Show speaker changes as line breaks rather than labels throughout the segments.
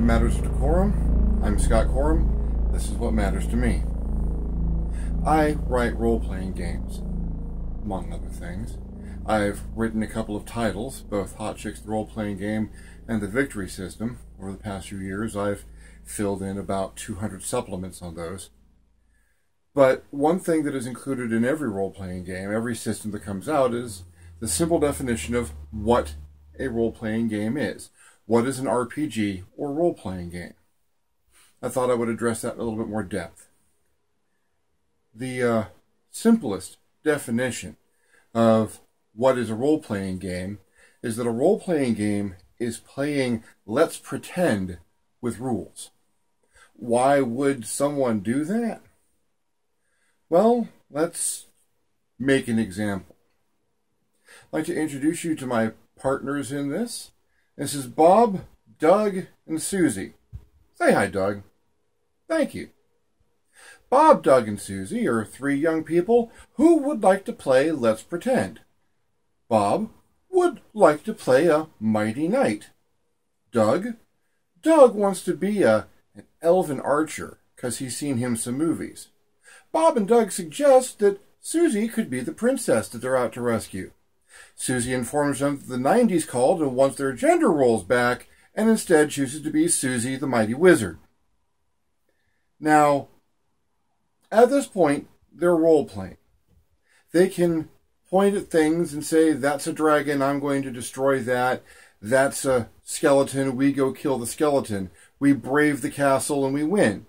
Matters of DeCorum. I'm Scott Corum. This is what matters to me. I write role-playing games, among other things. I've written a couple of titles, both Hot Chicks the Role-Playing Game and the Victory System. Over the past few years, I've filled in about 200 supplements on those. But one thing that is included in every role-playing game, every system that comes out, is the simple definition of what a role-playing game is. What is an RPG or role-playing game? I thought I would address that in a little bit more depth. The simplest definition of what is a role-playing game is that a role-playing game is playing let's pretend with rules. Why would someone do that? Well, let's make an example. I'd like to introduce you to my partners in this. This is Bob, Doug, and Susie. Say hi, Doug. Thank you. Bob, Doug, and Susie are three young people who would like to play Let's Pretend. Bob would like to play a mighty knight. Doug wants to be an elven archer because he's seen him some movies. Bob and Doug suggest that Susie could be the princess that they're out to rescue. Susie informs them that the 90s called and wants their gender roles back, and instead chooses to be Susie the Mighty Wizard. Now, at this point, they're role-playing. They can point at things and say, that's a dragon, I'm going to destroy that. That's a skeleton, we go kill the skeleton. We brave the castle and we win.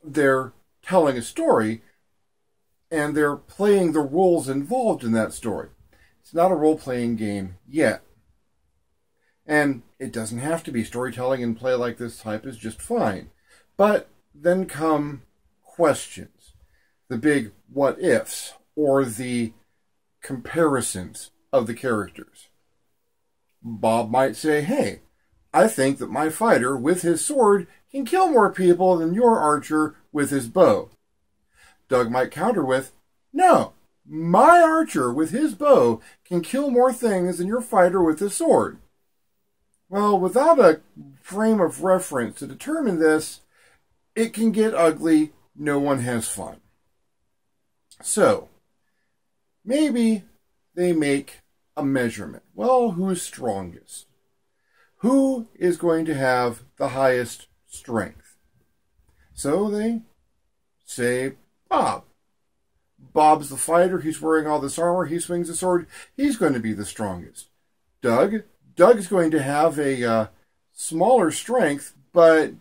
They're telling a story, and they're playing the roles involved in that story. It's not a role-playing game yet. And it doesn't have to be. Storytelling and play like this type is just fine. But then come questions. The big what-ifs, or the comparisons of the characters. Bob might say, hey, I think that my fighter with his sword can kill more people than your archer with his bow. Doug might counter with, no, my archer with his bow can kill more things than your fighter with his sword. Well, without a frame of reference to determine this, it can get ugly. No one has fun. So, maybe they make a measurement. Well, who's strongest? Who is going to have the highest strength? So they say Bob. Bob's the fighter. He's wearing all this armor. He swings a sword. He's going to be the strongest. Doug's going to have a smaller strength, but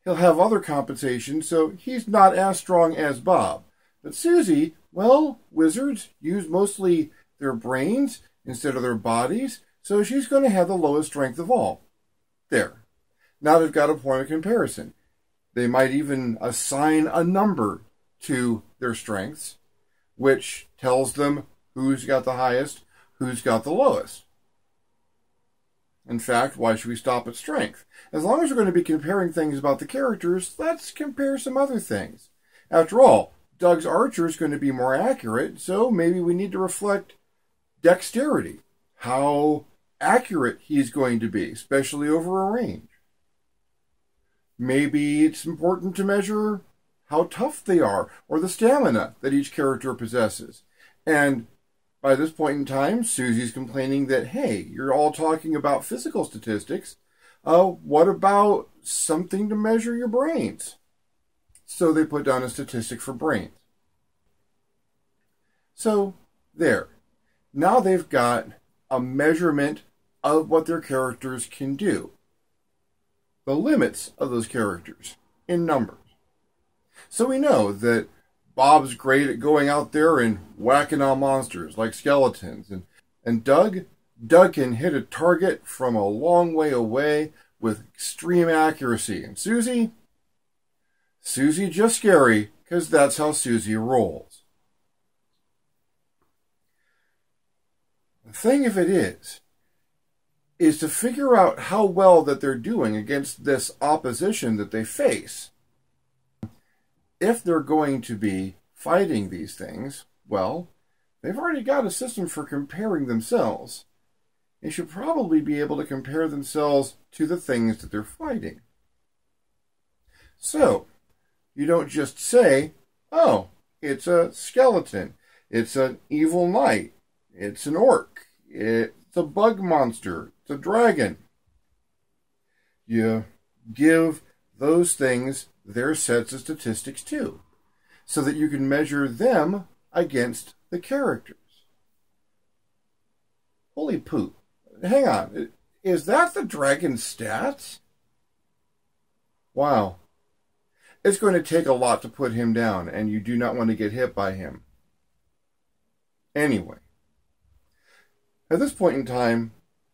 he'll have other compensation, so he's not as strong as Bob. But Susie, well, wizards use mostly their brains instead of their bodies, so she's going to have the lowest strength of all. There. Now they've got a point of comparison. They might even assign a number to their strengths, which tells them who's got the highest, who's got the lowest. In fact, why should we stop at strength? As long as we're going to be comparing things about the characters, let's compare some other things. After all, Doug's archer is going to be more accurate, so maybe we need to reflect dexterity, how accurate he's going to be, especially over a range. Maybe it's important to measure how tough they are, or the stamina that each character possesses. And by this point in time, Susie's complaining that, hey, you're all talking about physical statistics. What about something to measure your brains? So they put down a statistic for brains. So, there. Now they've got a measurement of what their characters can do. The limits of those characters in numbers. So we know that Bob's great at going out there and whacking on monsters like skeletons. And Doug can hit a target from a long way away with extreme accuracy. And Susie just scary, because that's how Susie rolls. The thing of it is to figure out how well that they're doing against this opposition that they face. If they're going to be fighting these things, well, they've already got a system for comparing themselves. They should probably be able to compare themselves to the things that they're fighting. So, you don't just say, oh, it's a skeleton, it's an evil knight, it's an orc, it's a bug monster, it's a dragon. You give those things their sets of statistics too, so that you can measure them against the characters. Holy poop. Hang on. Is that the dragon's stats? Wow. It's going to take a lot to put him down, and you do not want to get hit by him. Anyway. At this point in time,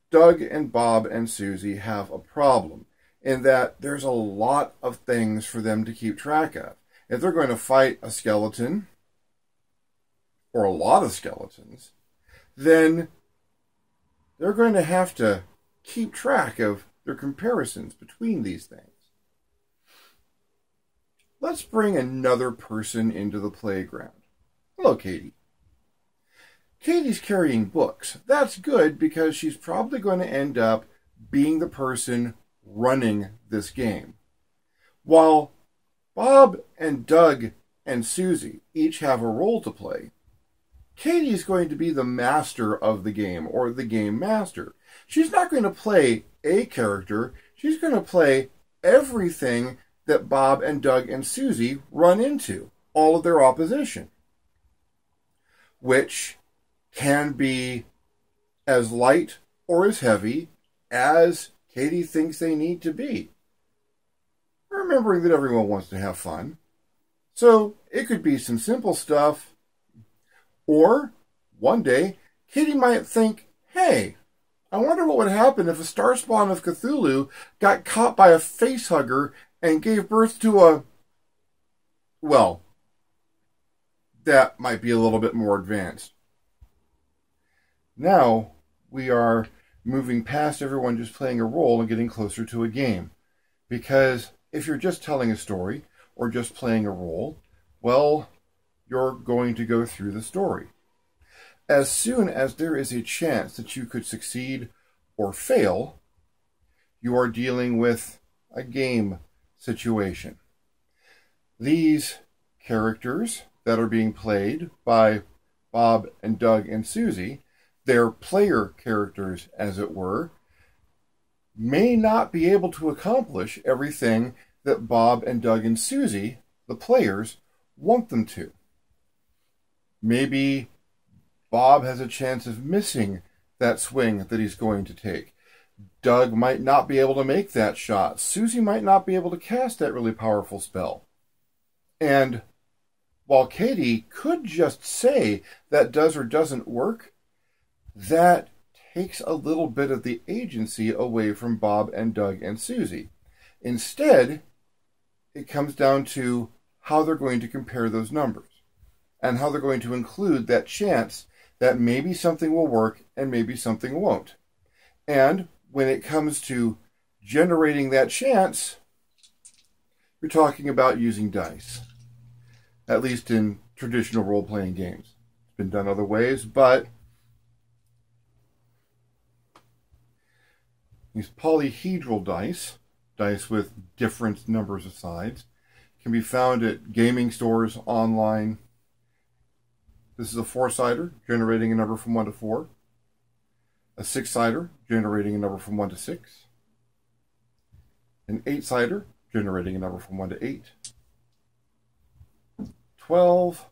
Doug and Bob and Susie have a problem in that there's a lot of things for them to keep track of. If they're going to fight a skeleton, or a lot of skeletons, then they're going to have to keep track of their comparisons between these things. Let's bring another person into the playground. Hello, Katie. Katie's carrying books. That's good because she's probably going to end up being the person running this game. While Bob and Doug and Susie each have a role to play, Katie's going to be the master of the game, or the game master. She's not going to play a character. She's going to play everything that Bob and Doug and Susie run into, all of their opposition, which can be as light or as heavy as Katie thinks they need to be. Remembering that everyone wants to have fun. So it could be some simple stuff, or one day Katie might think, hey, I wonder what would happen if a star spawn of Cthulhu got caught by a facehugger and gave birth to a... Well, that might be a little bit more advanced. Now we are moving past everyone just playing a role and getting closer to a game. Because if you're just telling a story or just playing a role, well, you're going to go through the story. As soon as there is a chance that you could succeed or fail, you are dealing with a game situation. These characters that are being played by Bob and Doug and Susie, their player characters, as it were, may not be able to accomplish everything that Bob and Doug and Susie, the players, want them to. Maybe Bob has a chance of missing that swing that he's going to take. Doug might not be able to make that shot. Susie might not be able to cast that really powerful spell. And while Katie could just say that does or doesn't work, that takes a little bit of the agency away from Bob and Doug and Susie. Instead, it comes down to how they're going to compare those numbers and how they're going to include that chance that maybe something will work and maybe something won't. And when it comes to generating that chance, you're talking about using dice. At least in traditional role-playing games. It's been done other ways, but these polyhedral dice, dice with different numbers of sides, can be found at gaming stores online. This is a 4-sider, generating a number from 1 to 4. A 6-sider, generating a number from 1 to 6. An 8-sider, generating a number from 1 to 8. 12,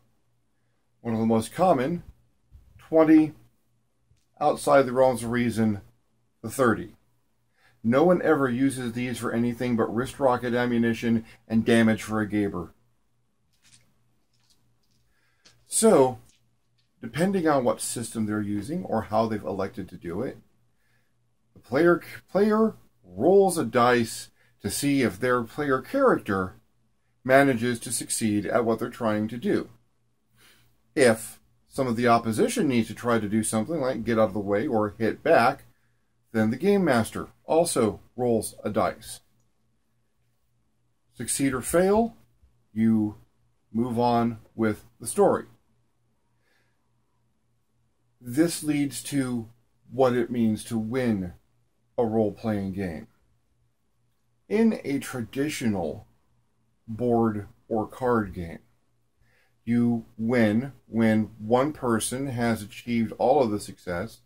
one of the most common, 20, outside the realms of reason, the 30. No one ever uses these for anything but wrist rocket ammunition and damage for a Gaber. So, depending on what system they're using or how they've elected to do it, the player rolls a dice to see if their player character manages to succeed at what they're trying to do. If some of the opposition needs to try to do something like get out of the way or hit back, then the game master also rolls a dice. Succeed or fail, you move on with the story. This leads to what it means to win a role-playing game. In a traditional board or card game. You win when one person has achieved all of the success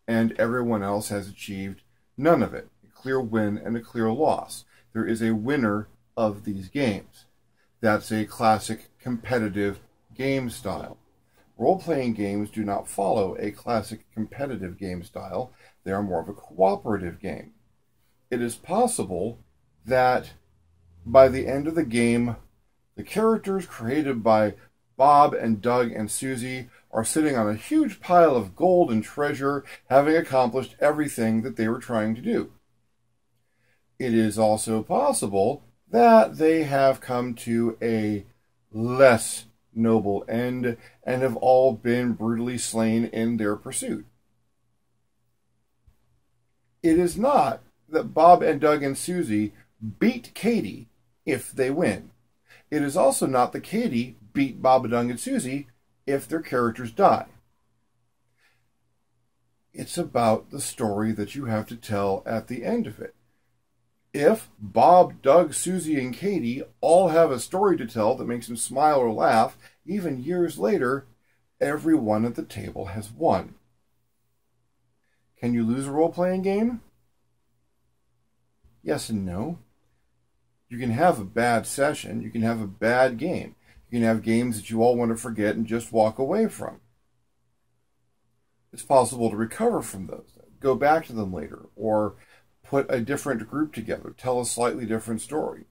and everyone else has achieved none of it. A clear win and a clear loss. There is a winner of these games. That's a classic competitive game style. Role-playing games do not follow a classic competitive game style. They are more of a cooperative game. It is possible that by the end of the game, the characters created by Bob and Doug and Susie are sitting on a huge pile of gold and treasure, having accomplished everything that they were trying to do. It is also possible that they have come to a less noble end and have all been brutally slain in their pursuit. It is not that Bob and Doug and Susie beat Katie if they win. It is also not that Katie beat Bob and Doug and Susie if their characters die. It's about the story that you have to tell at the end of it. If Bob, Doug, Susie, and Katie all have a story to tell that makes them smile or laugh, even years later, everyone at the table has won. Can you lose a role-playing game? Yes and no. You can have a bad session. You can have a bad game. You can have games that you all want to forget and just walk away from. It's possible to recover from those, go back to them later, or put a different group together, tell a slightly different story.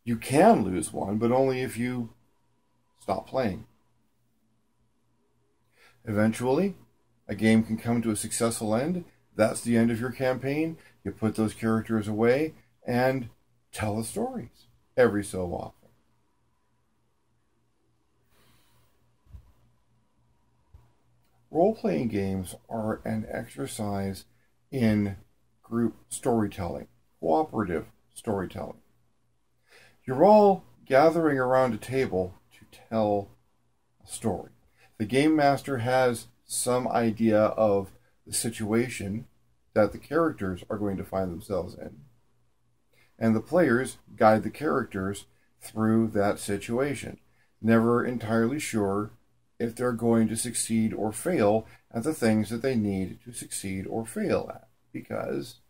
You can lose one, but only if you stop playing. Eventually, a game can come to a successful end. That's the end of your campaign. You put those characters away and tell the stories every so often. Role-playing games are an exercise in group storytelling, cooperative storytelling. You're all gathering around a table to tell a story. The game master has some idea of the situation that the characters are going to find themselves in, and the players guide the characters through that situation, never entirely sure if they're going to succeed or fail at the things that they need to succeed or fail at, because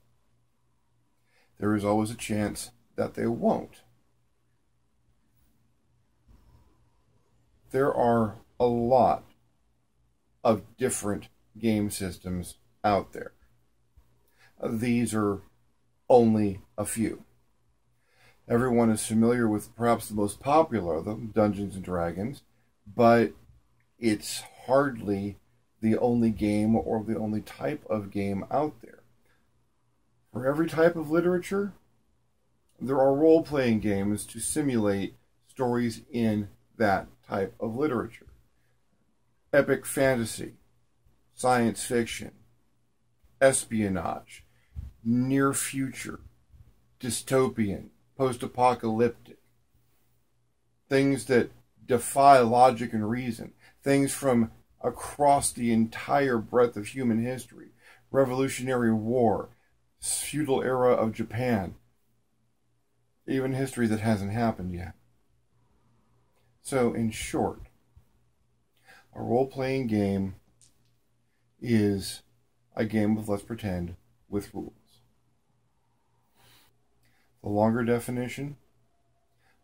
there is always a chance that they won't. There are a lot of different game systems out there. These are only a few. Everyone is familiar with perhaps the most popular of them, Dungeons and Dragons, but it's hardly the only game or the only type of game out there. For every type of literature, there are role-playing games to simulate stories in that type of literature. Epic fantasy, science fiction, espionage, near future, dystopian, post-apocalyptic, things that defy logic and reason, things from across the entire breadth of human history, Revolutionary War, feudal era of Japan, even history that hasn't happened yet. So, in short, a role-playing game is a game of let's pretend with rules. The longer definition,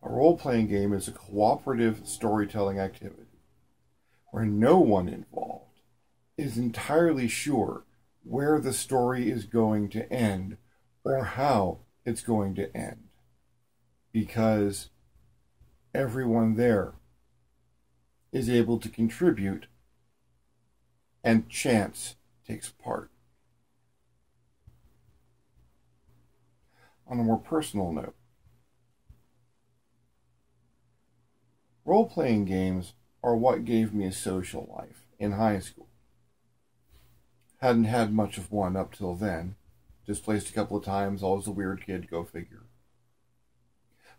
a role-playing game is a cooperative storytelling activity where no one involved is entirely sure where the story is going to end or how it's going to end, because everyone there is able to contribute and chance takes part. On a more personal note, role-playing games are what gave me a social life in high school. Hadn't had much of one up till then. Displaced a couple of times, always a weird kid, go figure.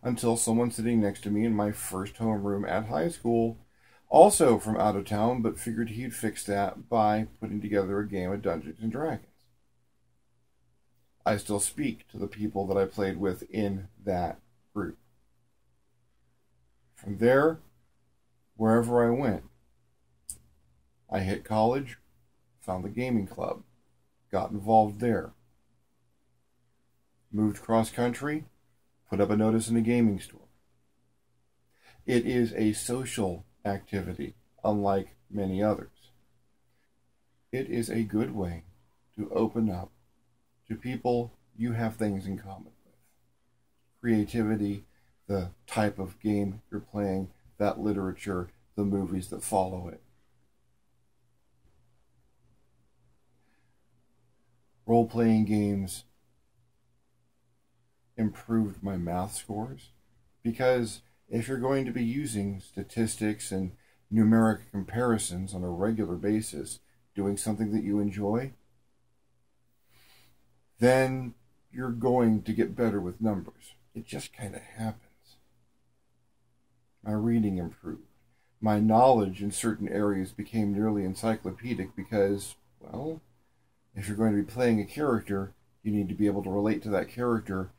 Until someone sitting next to me in my first homeroom at high school, also from out of town, but figured he'd fix that by putting together a game of Dungeons and Dragons. I still speak to the people that I played with in that group From there, wherever I went, I hit college, found the gaming club, got involved there. Moved cross country, put up a notice in a gaming store. It is a social activity, unlike many others. It is a good way to open up to people you have things in common with. Creativity, the type of game you're playing, that literature, the movies that follow it. Role-playing games improved my math scores because if you're going to be using statistics and numeric comparisons on a regular basis, doing something that you enjoy, then you're going to get better with numbers. It just kind of happens. My reading improved. My knowledge in certain areas became nearly encyclopedic because, well, if you're going to be playing a character, you need to be able to relate to that character.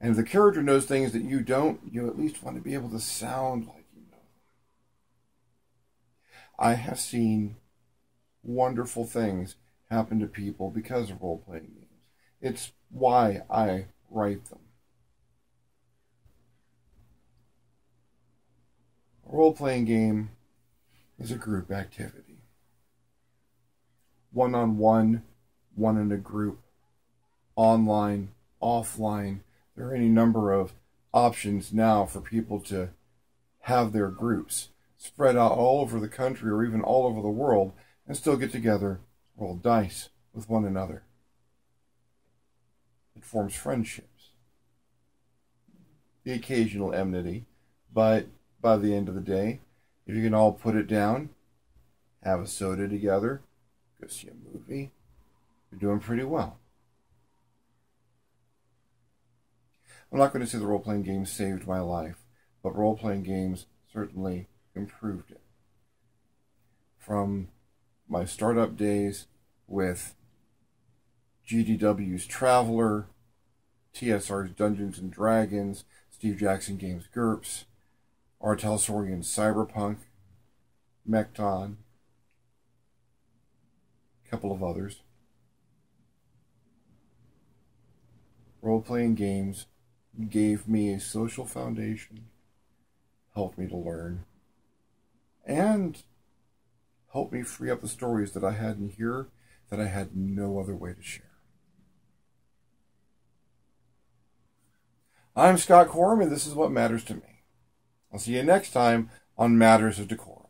And if the character knows things that you don't, you at least want to be able to sound like you know them. I have seen wonderful things happen to people because of role-playing games. It's why I write them. A role-playing game is a group activity. One-on-one, one in a group, online, offline. There are any number of options now for people to have their groups spread out all over the country or even all over the world and still get together, roll dice with one another. It forms friendships. The occasional enmity, but by the end of the day, if you can all put it down, have a soda together, go see a movie, you're doing pretty well. I'm not going to say the role-playing games saved my life, but role-playing games certainly improved it. From my startup days with GDW's Traveler, TSR's Dungeons & Dragons, Steve Jackson Games GURPS, Artel Sorian's Cyberpunk, Mekton, a couple of others. Role-playing games gave me a social foundation, helped me to learn, and helped me free up the stories that I had in here that I had no other way to share. I'm Scott Corum, and this is what matters to me. I'll see you next time on Matters of DeCorum.